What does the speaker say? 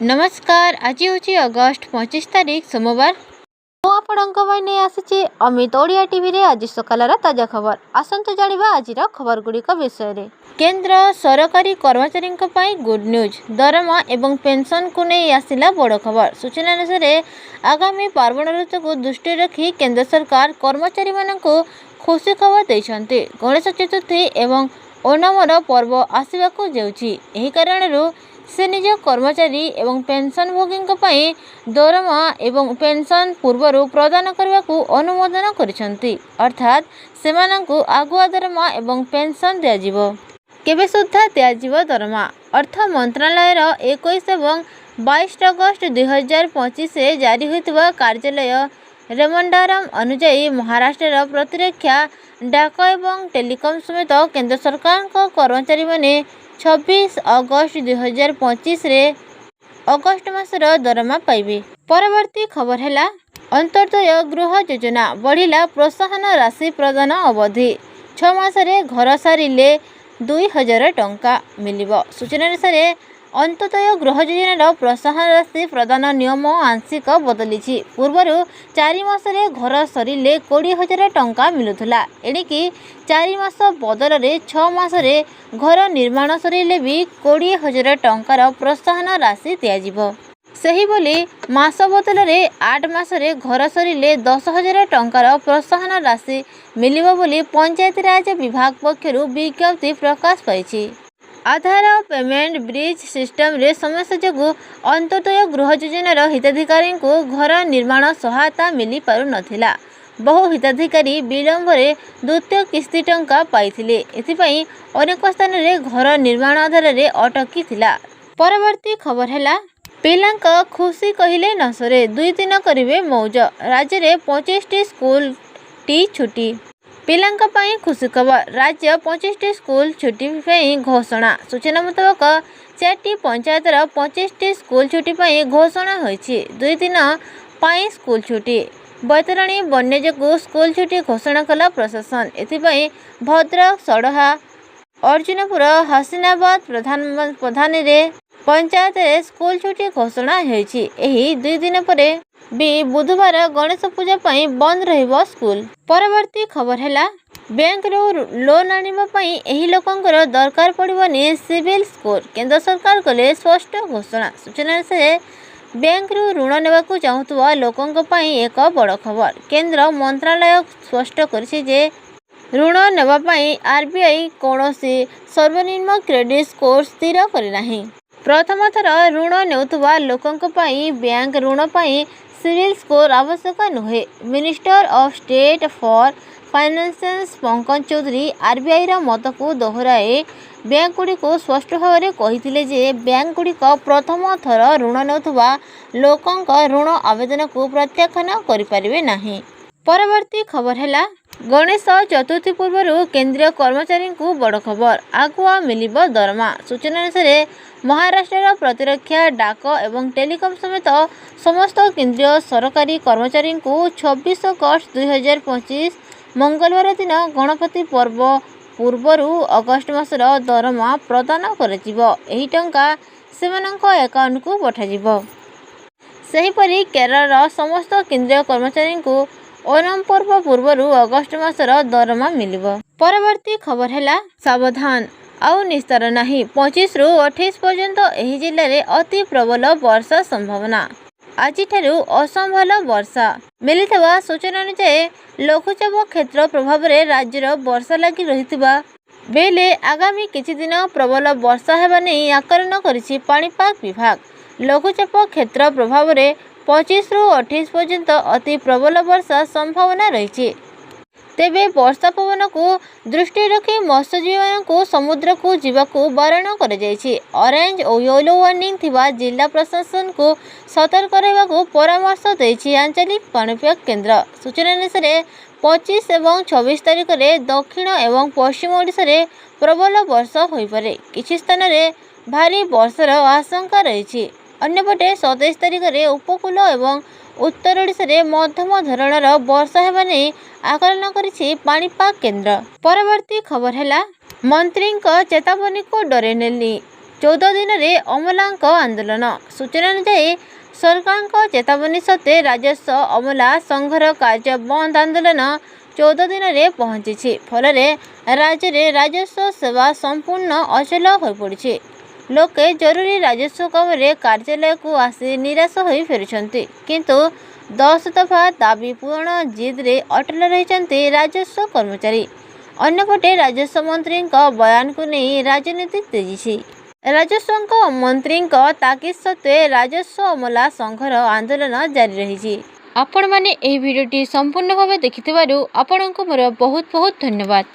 नमस्कार। आज हूँ अगस्ट 25 तारीख सोमवार। मुझे आसी अमित ओडिया टीवी रे आज सकाल ताजा खबर। आसतु जानिबा आजिर खबर गुड़िक विषय रे। केंद्र सरकारी कर्मचारी गुड न्यूज। दरमा एवं पेंशन को नहीं आसिला बड़ खबर। सूचना अनुसार आगामी पार्वण ऋतु को दृष्टि रखी केंद्र सरकार कर्मचारी मानक खुशी खबर देइछन्ते। गणेश चतुर्थी एवं ओणमर पर्व आसवाक जाउछि। एही कारणरू से निज कर्मचारी एवं पेंशन भोगी दरमा एवं पेंशन पूर्व प्रदान करने को अनुमोदन करिसेंती। अर्थात सेमानंकु आगुआ दरमा एवं पेंशन दियाजिवो। केबे सुद्धा दियाजिवो दरमा। अर्थ मंत्रालयर 21 एवं 22 अगस्ट 2025 से जारी होइतबा कार्यालय रेमंडारम अनुଯାयी महाराष्ट्र प्रतिरक्षा डाक एवं टेलीकॉम समेत केंद्र सरकार कर्मचारी माने 26 अगस्ट 2025 रे अगस्ट मासर दरमा पाइबे। परवर्ती खबर है अंत्योदय गृह योजना बढ़िला प्रोत्साहन राशि प्रदान अवधि 6 मासरे घर सारिले 2000 टंका मिलिबो। सूचना अनुसार अंत्योदय गृह योजनार प्रोत्साहन राशि प्रदान नियम आंशिक बदली। पूर्वर 4 मासरे घर सरिले 20,000 टंका मिलुथला। एणिकी 4 मास बदल में 6 मासरे घर निर्माण सरिले भी 20,000 टंकार प्रोत्साहन राशि दियाजिबो। सही बोली मास बदल में 8 मासरे घर सरिले 10,000 टंकार प्रोत्साहन राशि मिलिबो बोली पंचायत राज विभाग पक्षरु विज्ञप्ति प्रकाश पाइछि। आधार पेमेंट ब्रिज सिस्टम रे समस्या जोगु अंत्योदय गृह योजनार हिताधिकारी को घर निर्माण सहायता मिली पारु नथिला। बहु हिताधिकारी विलंब रे द्वितीय किस्ती टंका पाइथिले। एथिपई अनेक स्थान रे घर निर्माण आधार रे अटकी थिला। परवर्ती खबर है पिलांक खुशी कहिले न सरे 2 दिन करिवे मौज। राज्य रे 25टी स्कूल टी छुट्टी। पिलांक पई खुशी खबर। राज्य 25टी स्कूल छुट्टी पई घोषणा। सूचना मुताबक 4टी पंचायतर 25टी स्कूल छुट्टी पई घोषणा होईछि। 2 दिन पई स्कूल छुट्टी। बैतरणी बन्य जोगु स्कूल छुट्टी घोषणा कला प्रशासन। एथिपई भद्रक सड़हा अर्जुनपुर हसीनाबाद प्रधानी रे पंचायत रे स्कूल छुट्टी घोषणा होईछि। एही 2 दिन परे भी बुधवार गणेश पूजा पई बंद रहिबो स्कूल। परवर्ती खबर है बैंक रो लोन आनिबा पई एही लोकंकर दरकार पड़िबनी सिविल स्कोर। केंद्र सरकार कले स्पष्ट घोषणा। सूचना से बैंक रो ऋण नेबाकू चाहुतबा लोकंक पई एक बड़ खबर। केंद्र मंत्रालय स्पष्ट करिछि जे ऋण नेबा पई आरबीआई कोनोसी सर्वनिम्न क्रेडिट स्कोर स्थिर करि नाही। प्रथम थर ऋण नेउतबा लोकंक पई बैंक ऋण पई सिविल स्कोर आवश्यक नुहे। Minister of state for finance Pankaj Chaudhary RBI रा मत को दोहराए बैंक गुड़ी को स्पष्ट भाव में कही जे बैंक गुड़िक प्रथम थर ऋण नेउतबा लोकंक ऋण आवेदन को प्रत्याख्यान करिपारिबे नाही। परवर्ती खबर है गणेश चतुर्थी पूर्व केंद्रीय कर्मचारी को बड़ खबर। आगुआ मिलिबो दरमा। सूचना अनुसार महाराष्ट्र प्रतिरक्षा डाक एवं टेलीकॉम समेत समस्त केंद्रीय सरकारी कर्मचारी को 26 अगस्ट 2025 मंगलवार दिन गणपति पर्व पूर्वरु अगस्ट मासर दरमा प्रदान कराजिबो। एही टंका सेमानंक अकाउंट को पठाजिबो। सेहीपरि केरल समस्त केंद्रीय कर्मचारी को ओणम पर्व पूर्व अगस्ट मासर दरमा मिलिबो। परवर्ती खबर है सावधान आउ निस्तार नहीं। 25 रु 28 पर्यंत एही जिल्ला रे अति प्रबल वर्षा संभावना। आज असंभाल वर्षा मिलिथबा सूचना अनुसार लघुचाप क्षेत्र प्रभाव रे राज्यर वर्षा लगी रहितबा बेले आगामी किछि दिन प्रबल वर्षा हेबा नै आकलन करिछि पाणीपाग विभाग। लघुचाप क्षेत्र प्रभाव रे 25 रु 28 पर्यंत अति प्रबल वर्षा संभावना रही। तेबे वर्षा पवन को दृष्टि रखी मत्स्यजीवी को समुद्र को जीवाकू बारण कर ऑरेंज और येलो वार्निंग थिबा जिला प्रशासन को सतर्क रहबाकू परामर्श देछि आंचलिक पाणीपाग केंद्र। सूचना अनुसार 25 एवं 26 तारिख रे दक्षिण एवं पश्चिम ओडिशा रे प्रबल वर्षा होई पारे। किछि स्थान रे भारी वर्षार आशंका रही। अन्यपटे 27 तारिख रे उपकूल एवं उत्तर ओडिशा रे मध्यम धरणर वर्षा हेबा नै आकलन करिछि पाणीपाग केंद्र। परवर्ती खबर है मंत्री चेतावनी को डरे नेली 14 ଦିନରେ ଅମଲାଙ୍କ ଆନ୍ଦୋଳନ। ସୂଚନା ଅନୁଯାୟୀ ସରକାରଙ୍କ ଚେତାବନୀ ସତ୍ତ୍ୱେ ରାଜସ୍ୱ ଅମଲା ସଂଘର କାର୍ଯ୍ୟ ବନ୍ଦ ଆନ୍ଦୋଳନ 14 ଦିନରେ ପହଞ୍ଚିଛି। ଫଳରେ ରାଜ୍ୟରେ ରାଜସ୍ୱ ସେବା ସମ୍ପୂର୍ଣ୍ଣ ଅଚଳ ହୋଇପଡ଼ିଛି। ଲୋକେ ଜରୁରୀ ରାଜସ୍ୱ କାମରେ କାର୍ଯ୍ୟାଳୟକୁ ଆସି ନିରାଶ ହୋଇ ଫେରୁଛନ୍ତି। କିନ୍ତୁ 10 ଦଫା ଦାବି ପୂରଣ ଜିଦ୍ରେ ଅଟଳ ରହିଛନ୍ତି ରାଜସ୍ୱ କର୍ମଚାରୀ। ଅନ୍ୟପଟେ ରାଜସ୍ୱ ମନ୍ତ୍ରୀଙ୍କ ବୟାନକୁ ନେଇ ରାଜନୀତି ତେଜିଛି। ରାଜସ୍ୱ ମନ୍ତ୍ରୀଙ୍କ ତାଗିଦ ସତ୍ତ୍ୱେ ରାଜସ୍ୱ ଅମଲା ସଂଘର ଆନ୍ଦୋଳନ ଜାରି ରହିଛି। ଆପଣମାନେ ଏହି ଭିଡ଼ିଓଟି ସମ୍ପୂର୍ଣ୍ଣ ଭାବେ ଦେଖିଥିବାରୁ ଆପଣଙ୍କୁ ମୋର ବହୁତ ବହୁତ ଧନ୍ୟବାଦ।